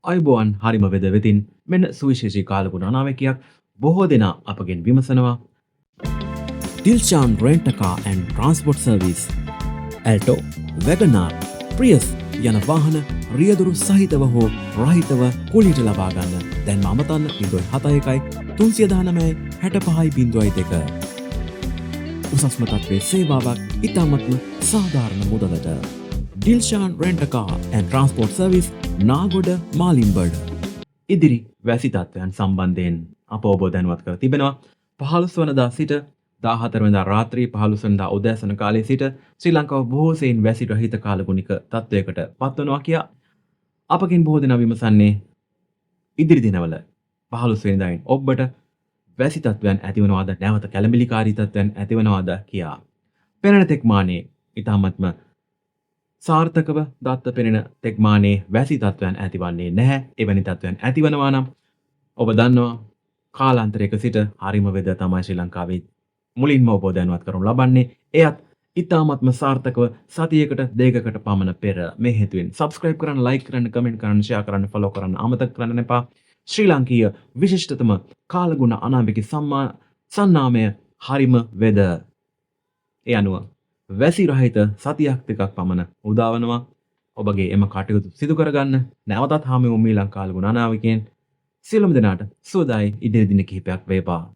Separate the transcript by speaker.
Speaker 1: අයිබෝවන් හරිම වෙද වෙතින් මෙන්න සුවිශේෂී කාලගුණ අනාවකයක් බොහෝ දෙනා අපගෙන් විමසනවා. Dilshan rent a car and transport service Alto WagonR Prius යන වාහන රියදුරු සහිතව හෝ රහිතව කුලිට ලබාගන්න දැන් අමතන්න 0713696502 උසස්ම තත්ත්වයේ සේවාවක් ඉතාමත්ම සාධාරණ මුදලට. Dilshan rent a car and transport service Nagoda Malimbada. ඉදිරි වැසි තත්ත්වයන් සම්බන්ධයෙන් අප ඔබ දැනුවත් කර තිබෙනවා. 15 වනදා සිට 14 වෙනිදා රාත්‍රී 15 වෙනිදා උදෑසන කාලයේ සිට ශ්‍රී ලංකාව බොහෝ සෙයින් වැසි රහිත කාලගුණික තත්ත්වයකට පත්වනවා කියා අපකින් බොහෝ දෙනා විමසන්නේ ඉදිරි දිනවල 15 වෙනිදායින් ඔබට වැසි තත්ත්වයන් ඇතිවනවාද නැවත කැළඹිලිකාරී තත්ත්වයන් ඇතිවනවාද කියා. පෙනෙන තෙක්මානයේ ඉතාමත්ම සාර්ථකව දත්ත පෙනෙන තෙක්මානයේ වැසි තත්ත්වයන් ඇතිවන්නේ නැහැ. එවැනි තත්ත්වයන් ඇතිවනවා නම් ඔබ දන්නවා කාලාන්තරයක සිට හරිම වෙද තමයි ශ්‍රී ලංකාවේ මුලින්ම ඔබ දැනුවත් කරනු ලබන්නේ. එයත් ඉතාමත්ම සාර්ථකව සතියකට දෙකකට පමණ පෙර. මේ හේතුවෙන් subscribe කරන්න, like කරන්න, comment කරන්න, share කරන්න, follow කරන්න අමතක කරන්න එපා. ශ්‍රී ලාංකීය විශිෂ්ටතම කාලගුණ අනාමික සන්නාමය හරිම වෙද. ඒ අනුව වැසි රහිත සතියක් දෙකක් පමණ උදාවනවා. ඔබගේ එම කටයුතු සිදු කරගන්න නැවතත් හාමි වූ මී ලංකාලගුණ අනාවිකයෙන් සියලුම දෙනාට සුවදායි ඉදිරි දින කිහිපයක් වේවා.